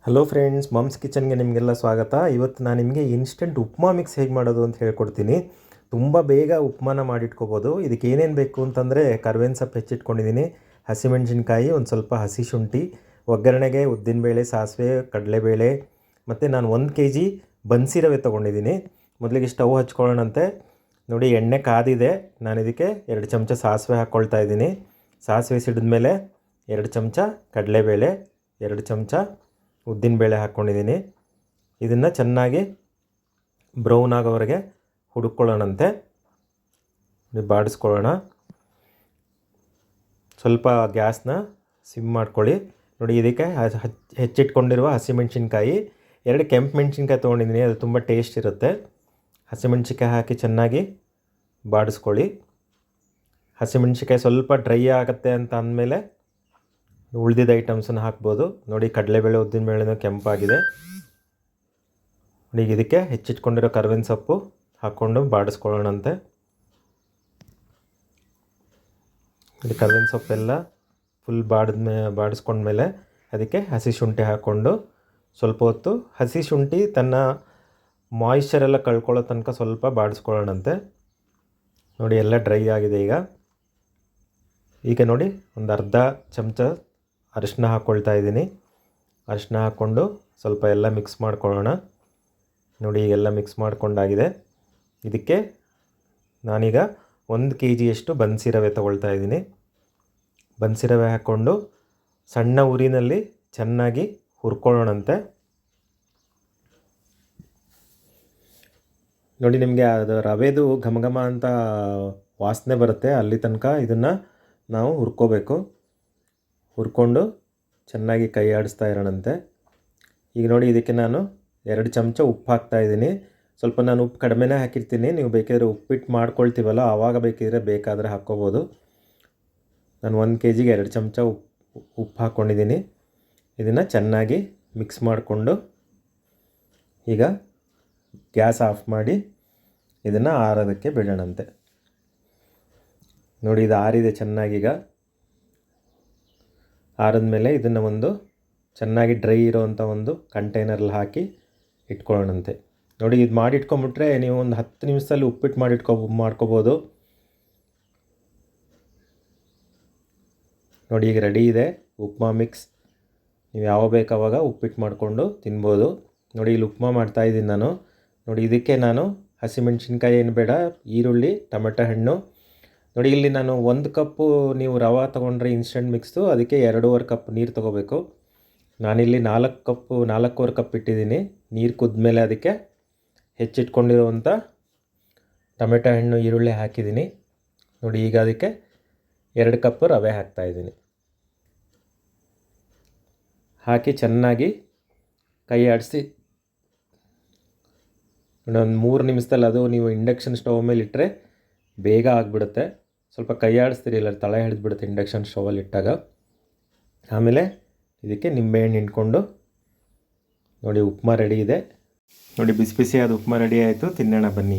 Hello friends, mumps ಕಿಚನ್ಗೆ ನಿಮಗೆಲ್ಲ ಸ್ವಾಗತ. ಇವತ್ತು ನಾನು ನಿಮಗೆ ಇನ್ಸ್ಟೆಂಟ್ ಉಪ್ಮಾ ಮಿಕ್ಸ್ ಹೇಗೆ ಮಾಡೋದು ಅಂತ ಹೇಳ್ಕೊಡ್ತೀನಿ. ತುಂಬ ಬೇಗ ಉಪ್ಮಾನ ಮಾಡಿಟ್ಕೋಬೋದು. ಇದಕ್ಕೆ ಏನೇನು ಬೇಕು ಅಂತಂದರೆ ಕರ್ಬೇವಿನ ಸೊಪ್ಪು ಹೆಚ್ಚಿಟ್ಕೊಂಡಿದ್ದೀನಿ, ಹಸಿಮೆಣಸಿನ್ಕಾಯಿ, ಒಂದು ಸ್ವಲ್ಪ ಹಸಿ ಶುಂಠಿ, ಒಗ್ಗರಣೆಗೆ ಉದ್ದಿನಬೇಳೆ, ಸಾಸಿವೆ, ಕಡಲೆಬೇಳೆ, ಮತ್ತು ನಾನು 1 kg ಬನ್ಸಿ ರವೆ ತೊಗೊಂಡಿದ್ದೀನಿ. ಮೊದಲಿಗೆ ಸ್ಟವ್ ಹಚ್ಕೊಳ್ಳೋಣಂತೆ. ನೋಡಿ, ಎಣ್ಣೆ ಕಾದಿದೆ. ನಾನು ಇದಕ್ಕೆ 2 ಚಮಚ ಸಾಸಿವೆ ಹಾಕ್ಕೊಳ್ತಾ ಇದ್ದೀನಿ. ಸಾಸಿವೆ ಸಿಡಿದ್ಮೇಲೆ 2 ಚಮಚ ಕಡಲೆಬೇಳೆ, 2 ಚಮಚ ಉದ್ದಿನಬೇಳೆ ಹಾಕ್ಕೊಂಡಿದ್ದೀನಿ. ಇದನ್ನು ಚೆನ್ನಾಗಿ ಬ್ರೌನ್ ಆಗೋವರೆಗೆ ಹುಡುಕೊಳ್ಳೋಣಂತೆ, ಬಾಡಿಸ್ಕೊಳ್ಳೋಣ. ಸ್ವಲ್ಪ ಗ್ಯಾಸ್ನ ಸಿಮ್ ಮಾಡ್ಕೊಳ್ಳಿ. ನೋಡಿ, ಇದಕ್ಕೆ ಹೆಚ್ಚಿಟ್ಕೊಂಡಿರುವ ಹಸಿಮೆಣ್ಸಿನ್ಕಾಯಿ, 2 ಕೆಂಪು ಮೆಣಸಿನ್ಕಾಯಿ ತೊಗೊಂಡಿದ್ದೀನಿ. ಅದು ತುಂಬ ಟೇಸ್ಟ್ ಇರುತ್ತೆ. ಹಸಿಮೆಣ್ಸಿನ್ಕಾಯಿ ಹಾಕಿ ಚೆನ್ನಾಗಿ ಬಾಡಿಸ್ಕೊಳ್ಳಿ. ಹಸಿಮೆಣ್ಸಿನ್ಕಾಯಿ ಸ್ವಲ್ಪ ಡ್ರೈ ಆಗುತ್ತೆ ಅಂತ ಅಂದಮೇಲೆ ಉಳಿದಿದ್ದ ಐಟಮ್ಸನ್ನು ಹಾಕ್ಬೋದು. ನೋಡಿ, ಕಡಲೆಬೇಳೆ, ಉದ್ದಿನಬೇಳೆನೂ ಕೆಂಪಾಗಿದೆ. ನೋಡಿ, ಇದಕ್ಕೆ ಹೆಚ್ಚಿಟ್ಕೊಂಡಿರೋ ಕರ್ಬೇವಿನ ಸೊಪ್ಪು ಹಾಕ್ಕೊಂಡು ಬಾಡಿಸ್ಕೊಳ್ಳೋಣಂತೆ. ನೋಡಿ, ಕರ್ಬೇವಿನ ಸೊಪ್ಪೆಲ್ಲ ಫುಲ್ ಬಾಡಿಸ್ಕೊಂಡ್ಮೇಲೆ ಅದಕ್ಕೆ ಹಸಿ ಶುಂಠಿ ಹಾಕ್ಕೊಂಡು ಸ್ವಲ್ಪ ಹೊತ್ತು ಹಸಿ ಶುಂಠಿ ತನ್ನ ಮಾಯಿಶ್ಚರೆಲ್ಲ ಕಳ್ಕೊಳ್ಳೋ ತನಕ ಸ್ವಲ್ಪ ಬಾಡಿಸ್ಕೊಳ್ಳೋಣಂತೆ. ನೋಡಿ, ಎಲ್ಲ ಡ್ರೈ ಆಗಿದೆ. ಈಗ ನೋಡಿ, ಒಂದು ಅರ್ಧ ಚಮಚ ಅರಿಶಿನ ಹಾಕ್ಕೊಳ್ತಾ ಇದ್ದೀನಿ. ಅರಿಶಿನ ಹಾಕ್ಕೊಂಡು ಸ್ವಲ್ಪ ಎಲ್ಲ ಮಿಕ್ಸ್ ಮಾಡ್ಕೊಳ್ಳೋಣ. ನೋಡಿ, ಈಗೆಲ್ಲ ಮಿಕ್ಸ್ ಮಾಡ್ಕೊಂಡಾಗಿದೆ. ಇದಕ್ಕೆ ನಾನೀಗ 1 kgಯಷ್ಟು ಬನ್ಸಿ ರವೆ ತೊಗೊಳ್ತಾ ಇದ್ದೀನಿ. ಬನ್ಸಿ ರವೆ ಹಾಕ್ಕೊಂಡು ಸಣ್ಣ ಉರಿನಲ್ಲಿ ಚೆನ್ನಾಗಿ ಹುರ್ಕೊಳ್ಳೋಣಂತೆ. ನೋಡಿ, ನಿಮಗೆ ಅದು ರವೆದು ಘಮ ಘಮ ಅಂತ ವಾಸನೆ ಬರುತ್ತೆ. ಅಲ್ಲಿ ತನಕ ಇದನ್ನು ನಾವು ಹುರ್ಕೋಬೇಕು. ಹುರ್ಕೊಂಡು ಚೆನ್ನಾಗಿ ಕೈ ಆಡಿಸ್ತಾ ಇರೋಣಂತೆ. ಈಗ ನೋಡಿ, ಇದಕ್ಕೆ ನಾನು 2 ಚಮಚ ಉಪ್ಪು ಹಾಕ್ತಾಯಿದ್ದೀನಿ. ಸ್ವಲ್ಪ ನಾನು ಉಪ್ಪು ಕಡಿಮೆನೇ ಹಾಕಿರ್ತೀನಿ. ನೀವು ಬೇಕಿದ್ರೆ ಉಪ್ಪಿಟ್ಟು ಮಾಡ್ಕೊಳ್ತೀವಲ್ಲ, ಆವಾಗ ಬೇಕಾದರೆ ಹಾಕ್ಕೋಬೋದು. ನಾನು 1 kgಗೆ 2 ಚಮಚ ಉಪ್ಪು ಹಾಕ್ಕೊಂಡಿದ್ದೀನಿ. ಇದನ್ನು ಚೆನ್ನಾಗಿ ಮಿಕ್ಸ್ ಮಾಡಿಕೊಂಡು ಈಗ ಗ್ಯಾಸ್ ಆಫ್ ಮಾಡಿ ಇದನ್ನು ಆರೋದಕ್ಕೆ ಬಿಡೋಣಂತೆ. ನೋಡಿ, ಇದು ಆರಿದೆ ಚೆನ್ನಾಗೀಗ. ಆರಿದ್ಮೇಲೆ ಇದನ್ನು ಒಂದು ಚೆನ್ನಾಗಿ ಡ್ರೈ ಇರೋವಂಥ ಒಂದು ಕಂಟೈನರಲ್ಲಿ ಹಾಕಿ ಇಟ್ಕೊಳ್ಳೋಣಂತೆ. ನೋಡಿ, ಇದು ಮಾಡಿಟ್ಕೊಂಬಿಟ್ರೆ ನೀವು ಒಂದು 10 ನಿಮಿಷದಲ್ಲಿ ಉಪ್ಪಿಟ್ಟು ಮಾಡ್ಕೋಬೋದು. ನೋಡಿ, ಈಗ ರೆಡಿ ಇದೆ ಉಪ್ಮಾ ಮಿಕ್ಸ್. ನೀವು ಯಾವಾಗ ಬೇಕಾವಾಗ ಉಪ್ಪಿಟ್ಟು ಮಾಡಿಕೊಂಡು ತಿನ್ಬೋದು. ನೋಡಿ, ಇಲ್ಲಿ ಉಪ್ಮಾ ಮಾಡ್ತಾಯಿದ್ದೀನಿ ನಾನು. ನೋಡಿ, ಇದಕ್ಕೆ ನಾನು ಹಸಿಮೆಣ್ಸಿನ್ಕಾಯಿ ಏನು ಬೇಡ, ಈರುಳ್ಳಿ, ಟೊಮೆಟೊ ಹಣ್ಣು. ನೋಡಿ, ಇಲ್ಲಿ ನಾನು 1 ಕಪ್ಪು ನೀವು ರವೆ ತೊಗೊಂಡ್ರೆ ಇನ್ಸ್ಟೆಂಟ್ ಮಿಕ್ಸು, ಅದಕ್ಕೆ 2.5 ಕಪ್ ನೀರು ತೊಗೋಬೇಕು. ನಾನಿಲ್ಲಿ 4.25 ಕಪ್ ಇಟ್ಟಿದ್ದೀನಿ. ನೀರು ಕುದ್ಮೇಲೆ ಅದಕ್ಕೆ ಹೆಚ್ಚಿಟ್ಕೊಂಡಿರುವಂಥ ಟೊಮೆಟೊ ಹಣ್ಣು, ಈರುಳ್ಳಿ ಹಾಕಿದ್ದೀನಿ. ನೋಡಿ, ಈಗ ಅದಕ್ಕೆ 2 ಕಪ್ ರವೆ ಹಾಕ್ತಾಯಿದ್ದೀನಿ. ಹಾಕಿ ಚೆನ್ನಾಗಿ ಕೈ ಆಡಿಸಿ ಒಂದು 3 ನಿಮಿಷದಲ್ಲಿ, ಅದು ನೀವು ಇಂಡಕ್ಷನ್ ಸ್ಟವ್ ಮೇಲೆ ಇಟ್ಟರೆ ಬೇಗ ಆಗಿಬಿಡುತ್ತೆ. ಸ್ವಲ್ಪ ಕೈ ಆಡಿಸ್ತೀರಿ, ಇಲ್ಲ ತಳ ಹಿಡಿದ್ಬಿಡುತ್ತೆ ಇಂಡಕ್ಷನ್ ಸ್ಟವಲ್ಲಿ ಇಟ್ಟಾಗ. ಆಮೇಲೆ ಇದಕ್ಕೆ ನಿಂಬೆಹಣ್ಣು ಹಿಂಡ್ಕೊಂಡು ನೋಡಿ, ಉಪ್ಮಾ ರೆಡಿ ಇದೆ. ನೋಡಿ, ಬಿಸಿ ಬಿಸಿಯಾದ ಉಪ್ಮಾ ರೆಡಿ ಆಯಿತು. ತಿನ್ನೋಣ ಬನ್ನಿ.